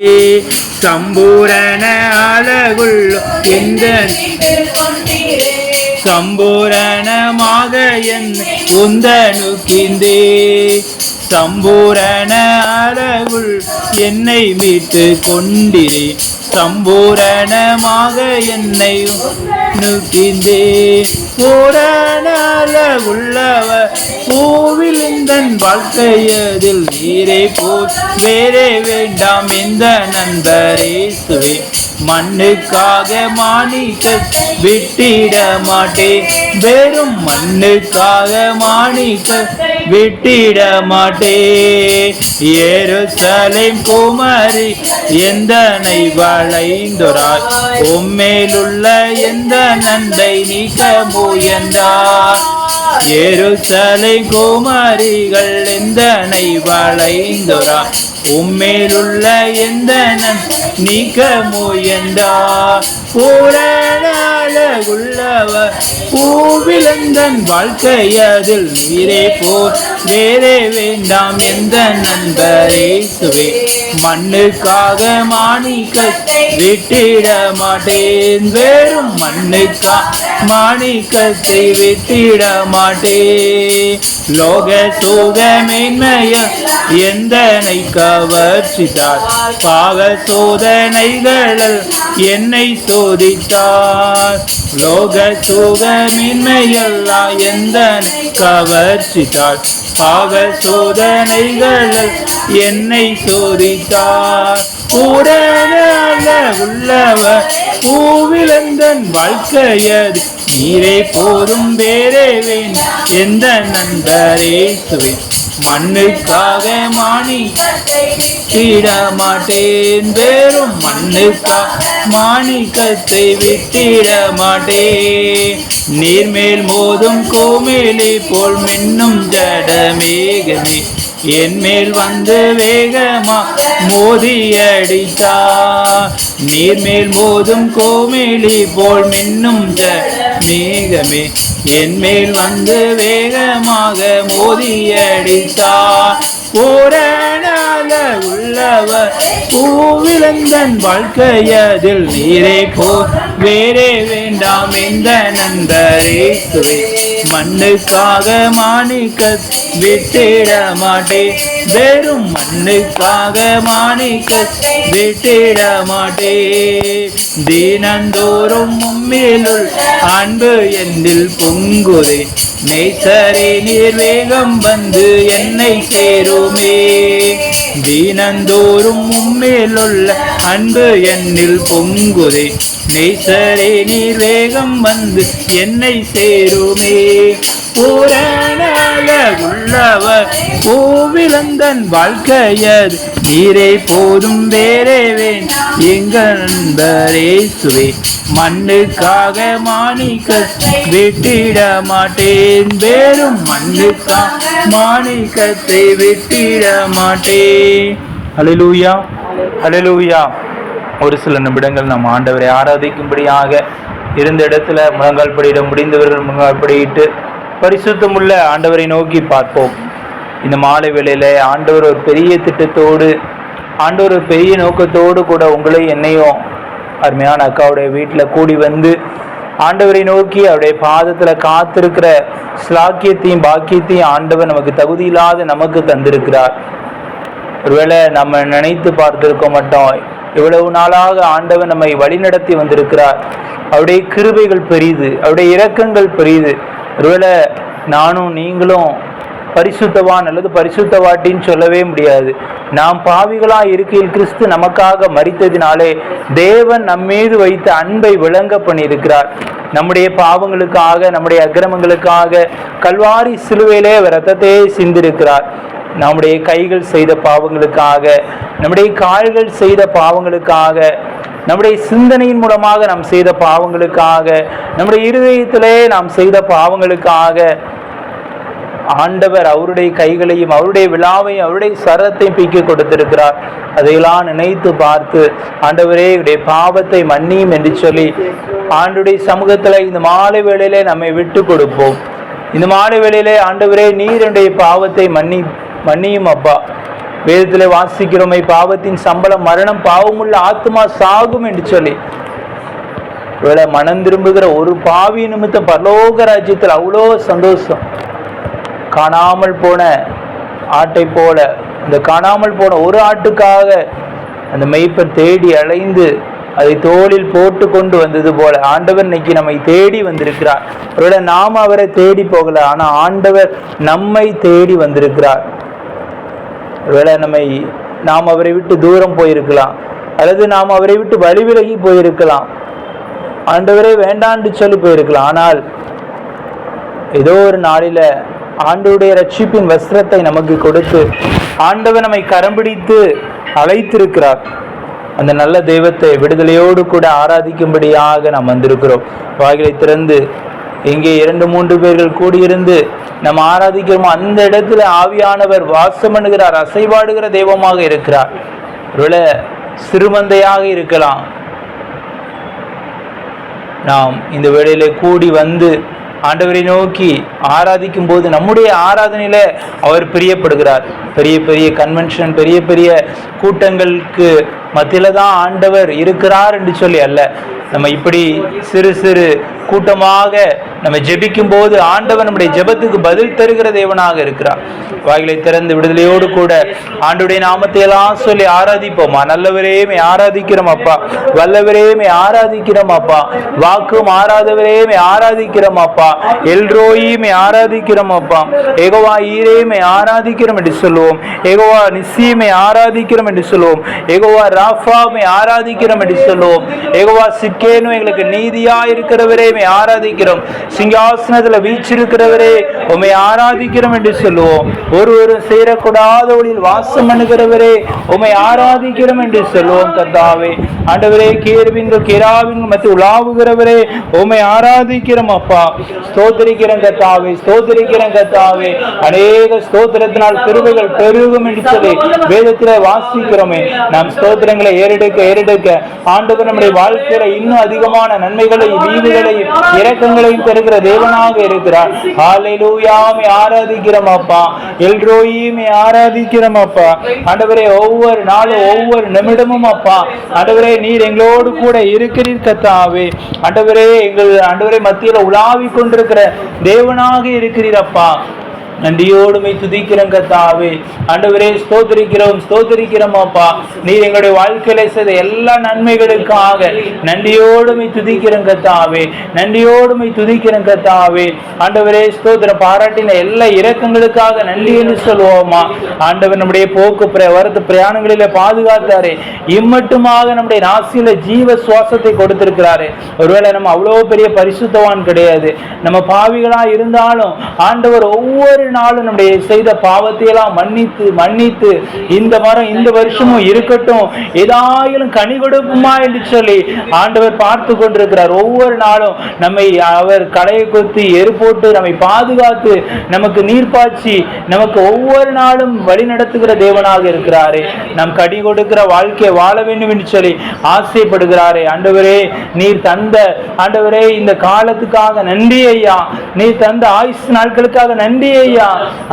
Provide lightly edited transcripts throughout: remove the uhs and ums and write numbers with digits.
சம்பூரண அழகுள்ள எந்த சம்பூரணமாக என்னை உந்தனுக்கிந்தே சம்பூரண அழகுள் என்னை மீட்டு கொண்டிரே சம்பூரணமாக என்னை நுக்கிந்தே பூரண அழகுள்ளவர் பூவில் இந்தன் வாழ்க்கையதில் நீரை போல் வேறே வேண்டாம் எந்த நண்பரேசுவே மண்ணுக்காக மாணிக்க விட்டிட மாட்டேன் வெறும் மண்ணுக்காக மாணிக்க விட்டிட மாட்டேன் எருசலேம் குமரி எந்தனை வளைந்தொராய் உம்மேலுள்ள எந்த நன்மை நீக்க முயன்றார் எருசலேம் குமரிகள் எந்தனை வளைந்தொராய் உம்மேலுள்ள எந்த நீக்க முயன்றார் பூரண அழகுள்ளவர் பூவிலந்தன் வாழ்க்கையதில் நீரே போல் வேறே வேண்டாம் எந்த நண்பரேசுவே மண்ணுக்காக மாணிக்க விட்டிட மாட்டேன் வெறும் மண்ணுக்கா மாணிக்கத்தை விட்டிட மாட்டேன் லோக சோக மேன்மைய எந்தனை கவர்ச்சித்தார் பாவ சோதனைகள் என்னை சோதித்தார் லோக சோக மேன்மையெல்லாம் எந்தனை கவர்ச்சித்தார் பாவ சோதனைகள் என்னை சோதித்தார் பூரண உள்ளவர் பூவிலந்தன் வாழ்க்கையது நீரே போதும் வேறே வேண்டாம் எந்த நண்பரேசுவே மண்ணுக்காக மாணிக்கத்தை விட்டிட மாட்டேன் வெறும் மண்ணுக்காக மாணிக்கத்தை விட்டிட மாட்டேன் நீர்மேல் மோதும் கோமேலி போல் மின்னும் ஜடமேகமே என் மேல் வந்து வேகமா மோதி அடித்தா நீர்மேல் மோதும் கோமேலி போல் மின்னும் மேகமே என் மேல் வந்து வேகமாக மோதி அடித்தா பூரண உள்ளவர் பூவிலந்தன் வாழ்க்கையதில் நீரே போல் வேறே வேண்டாம் எந்த நண்பரேசுவே மண்ணுக்காக மாணிக்க விட்டிட மாட்டேன் வெறும் மண்ணுக்காக மாணிக்க விட்டிட மாட்டேன் தினந்தோறும் உம்மிலுள் அன்பு என்னில் பொங்குதே நேசரே நீர் வேகம் வந்து என்னை சேருமே தினந்தோறும் உம்மிலுள்ள அன்பு என்னில் பொங்குதே நேசரே நீர் வேகம் வந்து என்னை சேருமே பூரண உள்ளவர் பூவிலந்தன் வாழ்க்கையது நீரே போதும் வேறே வேண்டாம் எங்கள் நண்பரேசுவே மண்ணுக்காக மாணிக்க விட்டிட மாட்டேன் வெறும் மண்ணுக்காக மாணிக்கத்தை விட்டிட மாட்டேன். அல்லேலூயா அல்லேலூயா. ஒரு சில நிமிடங்கள் நம் ஆண்டவரை ஆராதிக்கும்படியாக இருந்த இடத்துல முழங்கால் படியிட முடிந்தவர்கள் முழங்கால் படியிட்டு பரிசுத்தமுள்ள ஆண்டவரை நோக்கி பார்ப்போம். இந்த மாலை வேளையில ஆண்டவர் ஒரு பெரிய திட்டத்தோடு, ஆண்டவர் ஒரு பெரிய நோக்கத்தோடு கூட உங்களை என்னையும் அருமையான அக்காவுடைய வீட்டில் கூடி வந்து ஆண்டவரை நோக்கி அவருடைய பாதத்தில் காத்திருக்கிற ஸ்லாக்கியத்தையும் பாக்கியத்தையும் ஆண்டவர் நமக்கு தகுதி இல்லாத நமக்கு தந்திருக்கிறார். ஒருவேளை நம்ம நினைத்து பார்த்திருக்க மாட்டோம், இவ்வளவு நாளாக ஆண்டவர் நம்மை வழிநடத்தி வந்திருக்கிறார். அவருடைய கிருபைகள் பெரிது, அவருடைய இரக்கங்கள் பெரிது. ஒருவேளை நானும் நீங்களும் பரிசுத்தவான் அல்லது பரிசுத்தவாட்டின்னு சொல்லவே முடியாது. நாம் பாவிகளாக இருக்கையில் கிறிஸ்து நமக்காக மரித்ததினாலே தேவன் நம்மீது வைத்த அன்பை விளங்க பண்ணியிருக்கிறார். நம்முடைய பாவங்களுக்காக, நம்முடைய அக்கிரமங்களுக்காக கல்வாரி சிலுவையிலே இரத்தத்தையே சிந்திருக்கிறார். நம்முடைய கைகள் செய்த பாவங்களுக்காக, நம்முடைய கால்கள் செய்த பாவங்களுக்காக, நம்முடைய சிந்தனையின் மூலமாக நாம் செய்த பாவங்களுக்காக, நம்முடைய இருதயத்திலே நாம் செய்த பாவங்களுக்காக ஆண்டவர் அவருடைய கைகளையும் அவருடைய விழாவையும் அவருடைய சரத்தையும் பீக்கி கொடுத்திருக்கிறார். அதையெல்லாம் நினைத்து பார்த்து ஆண்டவரே உடைய பாவத்தை மன்னியும் என்று சொல்லி ஆண்டுடைய சமூகத்தில் இந்த மாலை வேளையிலே நம்மை விட்டு கொடுப்போம். இந்த மாலை வேளையிலே ஆண்டவரே நீர் என்னுடைய பாவத்தை மன்னியும் அப்பா, வேதத்திலே வாசிக்கிறோமே, பாவத்தின் சம்பளம் மரணம், பாவமுள்ள ஆத்மா சாகும் என்று சொல்லி. ஒருவேளை மனம் திரும்புகிற ஒரு பாவி நிமித்தம் பரலோக ராஜ்யத்தில் அவ்வளோ சந்தோஷம். காணாமல் போன ஆட்டை போல, இந்த காணாமல் போன ஒரு ஆட்டுக்காக அந்த மெய்ப்பர் தேடி அலைந்து அதை தோளில் போட்டு கொண்டு வந்தது போல ஆண்டவர் இன்னைக்கு நம்மை தேடி வந்திருக்கிறார். ஒருவேளை நாம் அவரை தேடி போகல, ஆனா ஆண்டவர் நம்மை தேடி வந்திருக்கிறார். ஒருவேளை நாம் அவரை விட்டு தூரம் போயிருக்கலாம், அல்லது நாம் அவரை விட்டு வழி விலகி போயிருக்கலாம், ஆண்டவரே வேண்டான்னு சொல்லி போயிருக்கலாம். ஆனால் ஏதோ ஒரு நாளில ஆண்டவருடைய ரட்சிப்பின் வஸ்திரத்தை நமக்கு கொடுத்து ஆண்டவர் நம்மை கரம் பிடித்து அழைத்திருக்கிறார். அந்த நல்ல தெய்வத்தை விடுதலையோடு கூட ஆராதிக்கும்படியாக நாம் வந்திருக்கிறோம். வாயிலை திறந்து இங்கே 2-3 பேர்கள் கூடியிருந்து நம்ம ஆராதிக்கிறோமோ அந்த இடத்துல ஆவியானவர் வாசம் பண்ணுகிறார், அசைவாடுகிற தெய்வமாக இருக்கிறார். ஒருவேளை சிறுமந்தையாக இருக்கலாம். நாம் இந்த வேளையிலே கூடி வந்து ஆண்டவரை நோக்கி ஆராதிக்கும் போது நம்முடைய ஆராதனையில அவர் பிரியப்படுகிறார். பெரிய பெரிய கன்வென்ஷன், பெரிய பெரிய கூட்டங்களுக்கு மத்தியில தான் ஆண்டவர் இருக்கிறார் என்று சொல்லி அல்ல. நம்ம இப்படி சிறு சிறு கூட்டமாக நம்ம ஜெபிக்கும் போது ஆண்டவர் நம்முடைய ஜெபத்துக்கு பதில் தருகிற தேவனாக இருக்கிறார். வாய்களை திறந்து விடுதலையோடு கூட ஆண்டவருடைய நாமத்தை எல்லாம் சொல்லி ஆராதிப்போமா. நல்லவரேமே ஆராதிக்கிறோம் அப்பா, வல்லவரேமே ஆராதிக்கிறோம் அப்பா, வாக்கு மாறாதவரேமே ஆராதிக்கிறோம் அப்பா, எல்ரோயுமே ஆராதிக்கிறோம் அப்பா, ஏகோவா ஈரேமே ஆராதிக்கிறோம் என்று சொல்லுவோம், ஏகோவா நிசியுமே ஆராதிக்கிறோம் என்று சொல்லுவோம், ஏகோவா ராஃபாமே ஆராதிக்கிறோம் என்று சொல்லுவோம், ஏகோவா சிக்கேனும் எங்களுக்கு நீதியா இருக்கிறவரேமே ஆராதிக்கிறோம், சிங்காசனத்துல வீச்சிருக்கிறவரே உம்மை ஆராதிக்கிறோம் என்று சொல்லுவோம், ஒருவரும் சேரக்கூடாத ஒளியில் வாசம் பண்ணுகிறவரே உம்மை ஆராதிக்கிறோம் என்று சொல்லுவோம். கர்த்தாவே ஆண்டவரே, கேருவின்கள் கேராவின்கள் மத்திய உலாவுகிறவரே உம்மை ஆராதிக்கிறோம் அப்பா. ஸ்தோத்திரிக்கிறோம் கர்த்தாவே, ஸ்தோத்திரிக்கிறோம் கர்த்தாவே. அநேக ஸ்தோத்திரத்தினால் கிருபைகள் பெருகும் என்று சொல்லி வேதத்திலே வாசிக்கிறோமே. நாம் ஸ்தோத்திரங்களை ஏறெடுக்க ஆண்டவர் நம்முடைய வாழ்க்கையில இன்னும் அதிகமான நன்மைகளையும் ஈவுகளையும் இரக்கங்களையும் தருகிற தேவனாக இருக்கிறார். ஹல்லேலூயா, ஆராதிக்கிறோம் அப்பா. எல்ரோயுமே ஆராதிக்கிறோம் அப்பா. ஆண்டவரே, ஒவ்வொரு நாளும் ஒவ்வொரு நிமிடமும் அப்பா ஆண்டவரே நீர் எங்களோடு கூட இருக்கிறீர் கர்த்தாவே. ஆண்டவரே மத்தியில உலாவிக் கொண்டிருக்கிற தேவனாக இருக்கிறீர் அப்பா. நன்றியோடுமை துதிக்கிறோம் கர்த்தாவே. ஆண்டவரே, ஸ்தோத்திரிக்கிறோம் அப்பா. நீர் எங்களுடைய வாழ்க்கையில செய்த எல்லா நன்மைகளுக்காக நன்றியோடுமை துதிக்கிறோம் கர்த்தாவே, நன்றியோடுமை துதிக்கிறோம் கர்த்தாவே. ஆண்டவரே ஸ்தோத்திரம், பாராட்டின எல்லா இரக்கங்களுக்காக நன்றி என்று சொல்லுவோமா. ஆண்டவர் நம்முடைய போக்கு வரத்து பிரயாணங்களில பாதுகாத்தாரே, இம்மட்டுமாக நம்முடைய நாசியில ஜீவ சுவாசத்தை கொடுத்திருக்கிறாரு. ஒருவேளை நம்ம அவ்வளவு பெரிய பரிசுத்தவான் கிடையாது, நம்ம பாவிகளா இருந்தாலும் ஆண்டவர் ஒவ்வொரு நாளும் நம்முடைய செய்த பாவத்தை எல்லாம் மன்னித்து இந்த வருஷமும் இருக்கட்டும், ஏதாயிலும் கனி கொடுப்புமா என்று சொல்லி ஆண்டவர் பார்த்து கொண்டிருக்கிறார். ஒவ்வொரு நாளும் நம்மை அவர் கடையை கொத்தி எரு போட்டு நம்மை பாதுகாத்து நமக்கு நீர் பாய்ச்சி நமக்கு ஒவ்வொரு நாளும் வழி நடத்துகிற தேவனாக இருக்கிறாரே. நம் கனி கொடுக்கிற வாழ்க்கையை வாழ வேண்டும் என்று சொல்லி ஆசைப்படுகிறாரே. ஆண்டவரே, நீர் தந்த ஆண்டவரே இந்த காலத்துக்காக நன்றி ஐயா, நீர் தந்த ஆயுசு நாட்களுக்காக நன்றி ஐயா.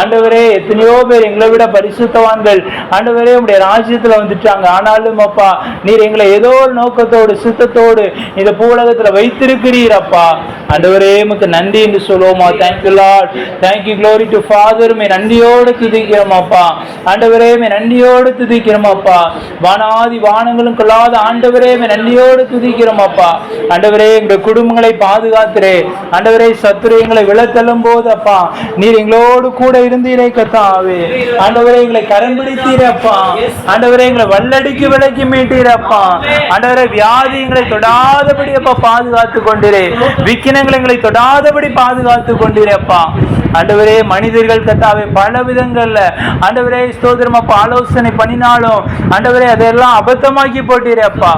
ஆண்டவரே, எத்தனையோ பேர் எங்களை விட பரிசுத்தவான்கள் ஆண்டவரே உடைய ராஜ்யத்துல வந்துட்டாங்க. ஆனாலும் அப்பா நீர் எங்களை ஏதோ ஒரு நோக்கத்தோடு சித்தத்தோடு இந்த பூலகத்துல வைத்திருக்கிறீர் அப்பா. ஆண்டவரே, உமக்கு நன்றி என்று சொல்லுவோமா. Thank you Lord, thank you, glory to father. நன்றியோடு துதிக்கிறோம் அப்பா. ஆண்டவரே, நன்றியோடு துதிக்கிறோம் அப்பா. வானாதி வானங்களும் கொள்ளாத ஆண்டவரே, நன்றியோடு துதிக்கிறோம் அப்பா. ஆண்டவரே, எங்களுடைய குடும்பங்களை பாதுகாத்துறே. ஆண்டவரே, சத்துரு எங்களை விழத்தள்ளும் போது அப்பா நீர் எங்களோடு கூட இருந்தீரே கர்த்தாவே. ஆண்டவரே, எங்களை கரம் பிடித்தீரப்பா. ஆண்டவரே, எங்களை வல்லடிக்கு விலக்கி மீட்டீரப்பா. ஆண்டவரே, வியாதி எங்களை தொடாதபடி அப்பா பாதுகாத்து கொண்டிரே. விக்கினங்களை எங்களை தொடாதபடி பாதுகாத்து கொண்டிரப்பா. ஆண்டவரே, மனிதர்கள் கர்த்தாவே பல விதங்கள்ல ஆண்டவரே ஸ்தோத்திரம் அப்பா ஆலோசனை பண்ணினாலும் ஆண்டவரே அதெல்லாம் அபத்தமாக்கி போட்டீரப்பா.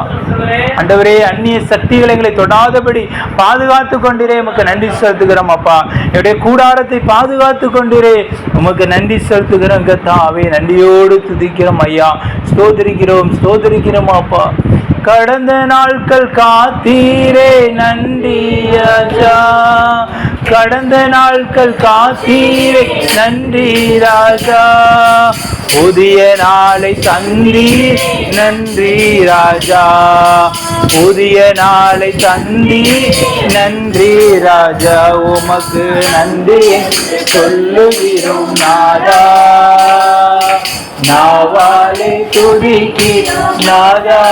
ஆண்டவரே, அந்நிய சக்திகளை எங்களை தொடாதபடி பாதுகாத்து கொண்டிரே. உமக்கு நன்றி செலுத்துகிறோம் அப்பா. என்னுடைய கூடாரத்தை பாதுகாத்து கொண்டிரே. உமக்கு நன்றி செலுத்துகிறோம் கர்த்தாவே. நன்றியோடு துதிக்கிறோம் ஐயா. ஸ்தோத்திரிக்கிறோம் அப்பா. கடந்த நாட்கள் காத்தீரே நன்றி ராஜா, கடந்த நாட்கள் காத்தீரே நன்றி ராஜா, புதிய நாளை தந்தீர் நன்றி ராஜா, புதிய நாளை தந்தீர் நன்றி ராஜா, உமக்கு நன்றி சொல்லுகிறோம் நாதா, நாவாலே துதிக்கிறோம் நாதா,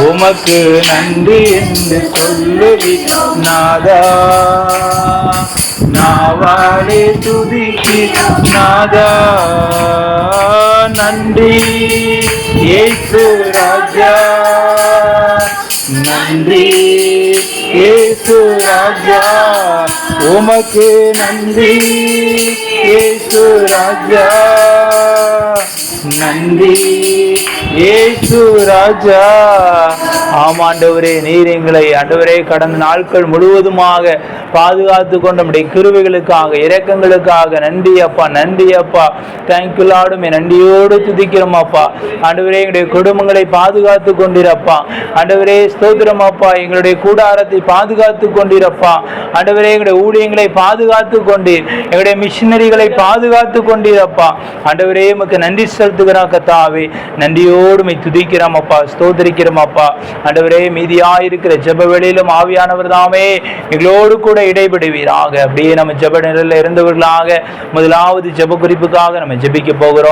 உமக்கு நன்றி என்று சொல்லுகிறோம் நாதா, நாவாலே துதிக்கிறோம் நாதா, நன்றி இயேசு ராஜா, நன்றி இயேசு ராஜா, உமக்கு நன்றி இயேசு ராஜா, நன்றி இயேசு ராஜா. ஆமாண்டவரே, நீர் எங்களை ஆண்டவரே கடந்த நாட்கள் முழுவதுமாக பாதுகாத்து கொண்ட நம்முடைய கிருபைகளுக்காக இரக்கங்களுக்காக நன்றி அப்பா, நன்றி அப்பா. தேங்க்யூ லார்டும் நன்றியோடு துதிக்கிறோம் அப்பா. ஆண்டவரே எங்களுடைய குடும்பங்களை பாதுகாத்து கொண்டிருப்பா ஆண்டவரே, ஸ்தோத்திரம் அப்பா. எங்களுடைய கூடாரத்தை பாதுகாத்து கொண்டிருப்பா ஆண்டவரே, எங்களுடைய ஊழியங்களை பாதுகாத்து கொண்டீர், எங்களுடைய மிஷினரிகளை பாதுகாத்து கொண்டிருப்பா ஆண்டவரே. உமக்கு நன்றி செலுத்துகிறோம் கர்த்தாவே, நன்றியோடு துதிக்கிறோம் அப்பா, ஸ்தோத்திரிக்கிறோம் அப்பா. ஆண்டவரே, மீதியாயிருக்கிற ஜெப வேளையிலும் ஆவியானவர் தாமே எங்களோடு கூட இடைபடுவீராக. அப்படியே நம்ம ஜெப நிலையில் இருந்தவர்களாக முதலாவது ஜெப குறிப்புக்காக நம்ம ஜெபிக்க போகிறோம்.